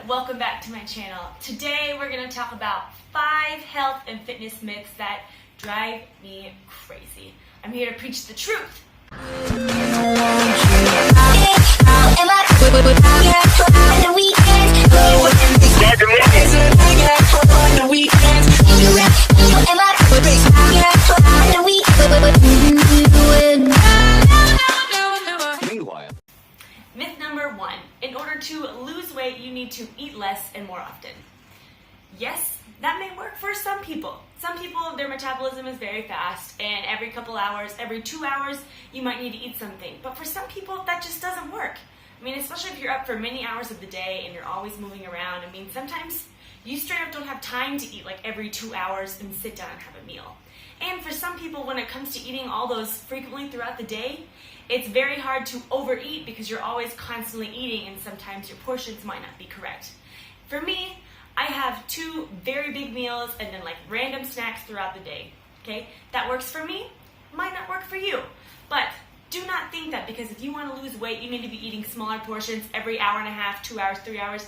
welcome back to my channel. Today we're going to talk about 5 health and fitness myths that drive me crazy. I'm here to preach the truth. Myth number 1. In order to lose weight, you need to eat less and more often. Yes, that may work for some people. Some people, their metabolism is very fast, and every couple hours, every 2 hours, you might need to eat something. But for some people, that just doesn't work. I mean, especially if you're up for many hours of the day and you're always moving around. I mean, sometimes you straight up don't have time to eat like every 2 hours and sit down and have a meal. And for some people, when it comes to eating all those frequently throughout the day, it's very hard to overeat because you're always constantly eating and sometimes your portions might not be correct. For me, I have 2 very big meals and then like random snacks throughout the day. Okay, that works for me, might not work for you. But do not think that because if you want to lose weight, you need to be eating smaller portions every hour and a half, 2 hours, 3 hours.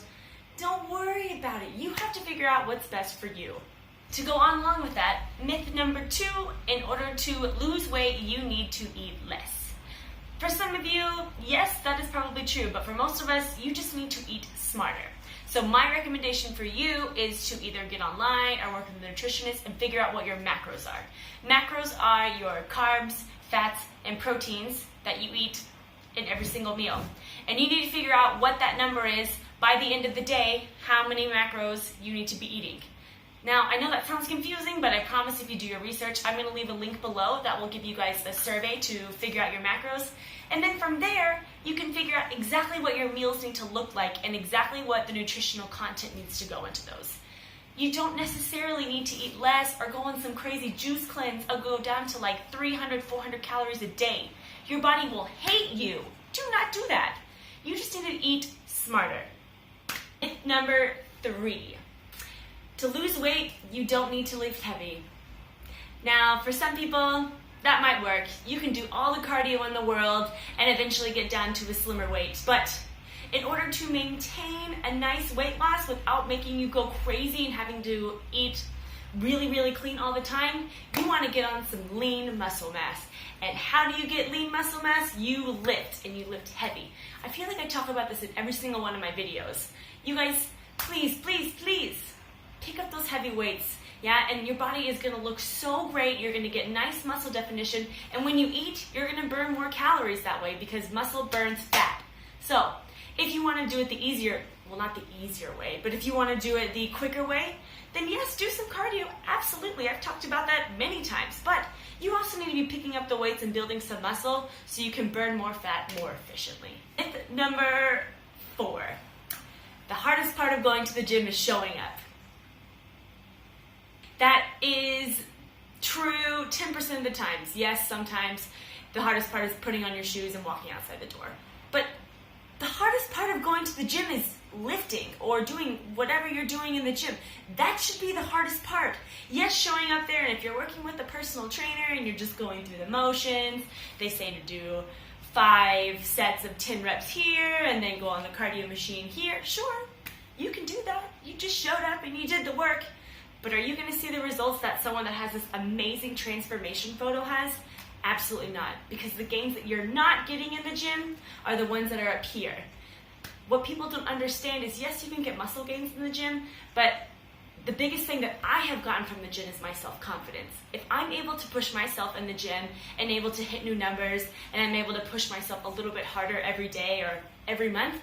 Don't worry about it. You have to figure out what's best for you. To go on along with that, myth number 2, in order to lose weight, you need to eat less. For some of you, yes, that is probably true, but for most of us, you just need to eat smarter. So my recommendation for you is to either get online or work with a nutritionist and figure out what your macros are. Macros are your carbs, fats, and proteins that you eat in every single meal. And you need to figure out what that number is by the end of the day, how many macros you need to be eating. Now, I know that sounds confusing, but I promise if you do your research, I'm going to leave a link below that will give you guys a survey to figure out your macros. And then from there, you can figure out exactly what your meals need to look like and exactly what the nutritional content needs to go into those. You don't necessarily need to eat less or go on some crazy juice cleanse or go down to like 300, 400 calories a day. Your body will hate you. Do not do that. You just need to eat smarter. Myth number 3. To lose weight, you don't need to lift heavy. Now, for some people, that might work. You can do all the cardio in the world and eventually get down to a slimmer weight. But in order to maintain a nice weight loss without making you go crazy and having to eat really, really clean all the time, you want to get on some lean muscle mass. And how do you get lean muscle mass? You lift, and you lift heavy. I feel like I talk about this in every single one of my videos. You guys, please, please, please, pick up those heavy weights, yeah, and your body is going to look so great. You're going to get nice muscle definition, and when you eat, you're going to burn more calories that way because muscle burns fat. So, if you want to do it the easier, well, not the easier way, but if you want to do it the quicker way, then yes, do some cardio, absolutely. I've talked about that many times, but you also need to be picking up the weights and building some muscle so you can burn more fat more efficiently. Myth number 4. The hardest part of going to the gym is showing up. That is true 10% of the times. Yes, sometimes the hardest part is putting on your shoes and walking outside the door. But the hardest part of going to the gym is lifting or doing whatever you're doing in the gym. That should be the hardest part. Yes, showing up there, and if you're working with a personal trainer and you're just going through the motions, they say to do 5 sets of 10 reps here and then go on the cardio machine here. Sure, you can do that. You just showed up and you did the work. But are you going to see the results that someone that has this amazing transformation photo has? Absolutely not. Because the gains that you're not getting in the gym are the ones that are up here. What people don't understand is, yes, you can get muscle gains in the gym, but the biggest thing that I have gotten from the gym is my self-confidence. If I'm able to push myself in the gym and able to hit new numbers, and I'm able to push myself a little bit harder every day or every month,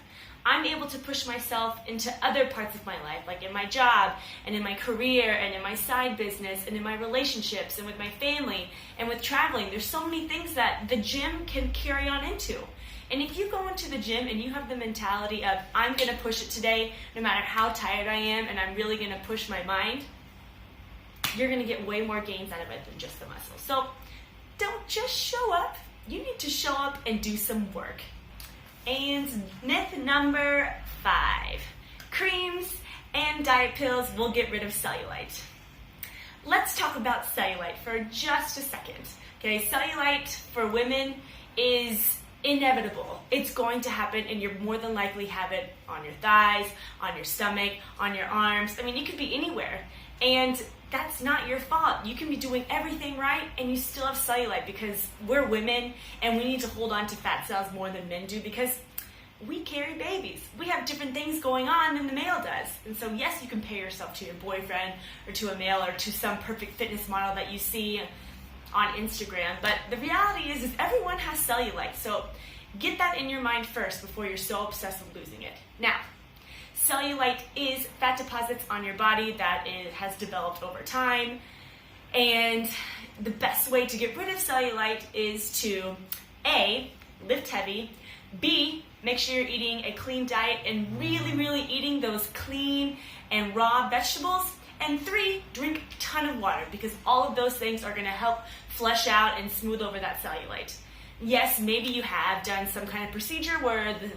I'm able to push myself into other parts of my life, like in my job and in my career and in my side business and in my relationships and with my family and with traveling. There's so many things that the gym can carry on into. And if you go into the gym and you have the mentality of, I'm going to push it today no matter how tired I am and I'm really going to push my mind, you're going to get way more gains out of it than just the muscle. So don't just show up. You need to show up and do some work. And myth number 5, creams and diet pills will get rid of cellulite. Let's talk about cellulite for just a second. Okay, cellulite for women is inevitable. It's going to happen, and you're more than likely have it on your thighs, on your stomach, on your arms. I mean, it could be anywhere. And that's not your fault. You can be doing everything right and you still have cellulite, because we're women and we need to hold on to fat cells more than men do, because we carry babies. We have different things going on than the male does. And so yes, you compare yourself to your boyfriend or to a male or to some perfect fitness model that you see on Instagram. But the reality is everyone has cellulite. So get that in your mind first before you're so obsessed with losing it. Now, cellulite is fat deposits on your body that it has developed over time. And the best way to get rid of cellulite is to A, lift heavy, B, make sure you're eating a clean diet and really eating those clean and raw vegetables, and 3, drink a ton of water, because all of those things are going to help flush out and smooth over that cellulite. Yes, maybe you have done some kind of procedure where the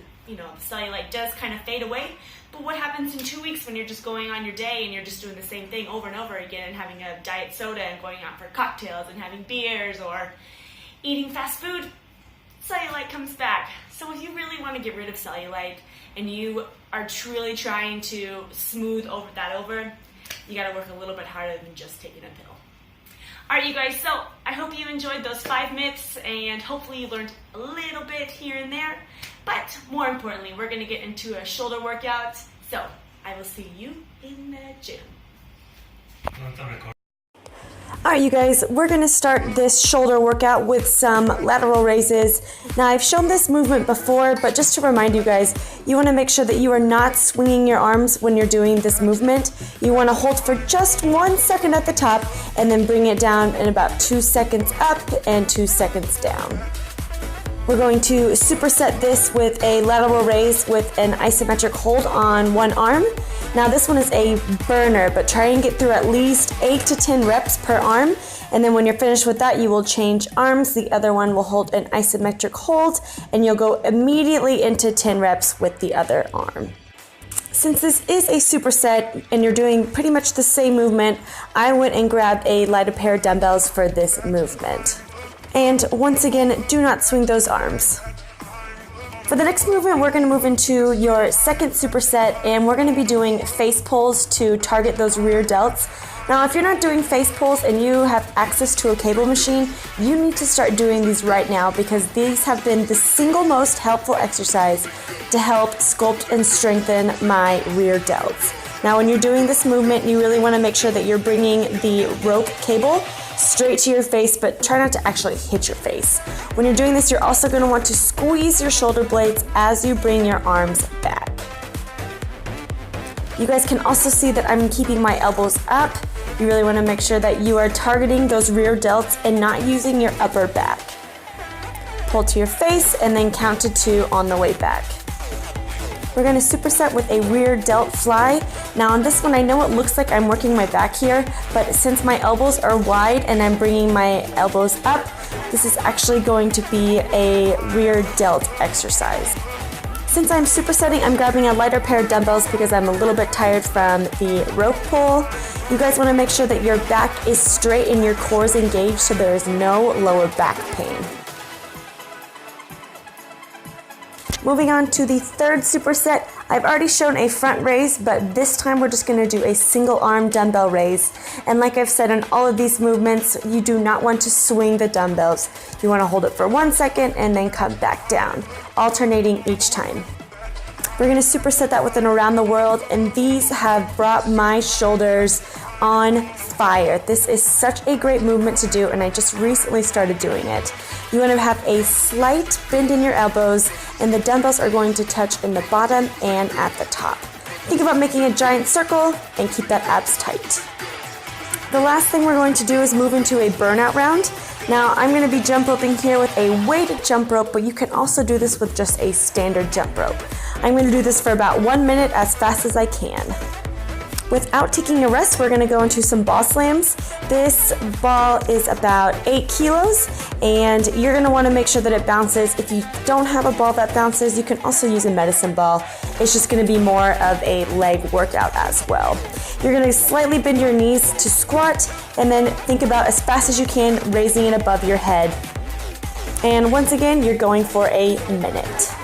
cellulite does kind of fade away, but what happens in 2 weeks when you're just going on your day and you're just doing the same thing over and over again and having a diet soda and going out for cocktails and having beers or eating fast food? Cellulite comes back. So if you really want to get rid of cellulite and you are truly trying to smooth that over, you got to work a little bit harder than just taking a pill. All right, you guys, so I hope you enjoyed those 5 myths, and hopefully you learned a little bit here and there. But more importantly, we're going to get into a shoulder workout. So I will see you in the gym. Alright, you guys, we're going to start this shoulder workout with some lateral raises. Now, I've shown this movement before, but just to remind you guys, you want to make sure that you are not swinging your arms when you're doing this movement. You want to hold for just 1 second at the top and then bring it down in about 2 seconds up and 2 seconds down. We're going to superset this with a lateral raise with an isometric hold on one arm. Now this one is a burner, but try and get through at least 8 to 10 reps per arm. And then when you're finished with that, you will change arms. The other one will hold an isometric hold, and you'll go immediately into 10 reps with the other arm. Since this is a superset and you're doing pretty much the same movement, I went and grabbed a lighter pair of dumbbells for this movement. And once again, do not swing those arms. For the next movement, we're going to move into your second superset, and we're going to be doing face pulls to target those rear delts. Now, if you're not doing face pulls and you have access to a cable machine, you need to start doing these right now, because these have been the single most helpful exercise to help sculpt and strengthen my rear delts. Now, when you're doing this movement, you really want to make sure that you're bringing the rope cable straight to your face, but try not to actually hit your face. When you're doing this, you're also going to want to squeeze your shoulder blades as you bring your arms back. You guys can also see that I'm keeping my elbows up. You really want to make sure that you are targeting those rear delts and not using your upper back. Pull to your face and then count to 2 on the way back. We're going to superset with a rear delt fly. Now on this one, I know it looks like I'm working my back here, but since my elbows are wide and I'm bringing my elbows up, this is actually going to be a rear delt exercise. Since I'm supersetting, I'm grabbing a lighter pair of dumbbells because I'm a little bit tired from the rope pull. You guys want to make sure that your back is straight and your core is engaged so there is no lower back pain. Moving on to the third superset, I've already shown a front raise, but this time we're just going to do a single arm dumbbell raise. And like I've said in all of these movements, you do not want to swing the dumbbells. You want to hold it for 1 second and then come back down, alternating each time. We're going to superset that with an around the world, and these have brought my shoulders on fire. This is such a great movement to do, and I just recently started doing it. You want to have a slight bend in your elbows, and the dumbbells are going to touch in the bottom and at the top. Think about making a giant circle and keep that abs tight. The last thing we're going to do is move into a burnout round. Now I'm going to be jump roping here with a weighted jump rope, but you can also do this with just a standard jump rope. I'm going to do this for about 1 minute as fast as I can. Without taking a rest, we're going to go into some ball slams. This ball is about 8 kilos, and you're going to want to make sure that it bounces. If you don't have a ball that bounces, you can also use a medicine ball. It's just going to be more of a leg workout as well. You're going to slightly bend your knees to squat, and then think about as fast as you can raising it above your head. And once again, you're going for a minute.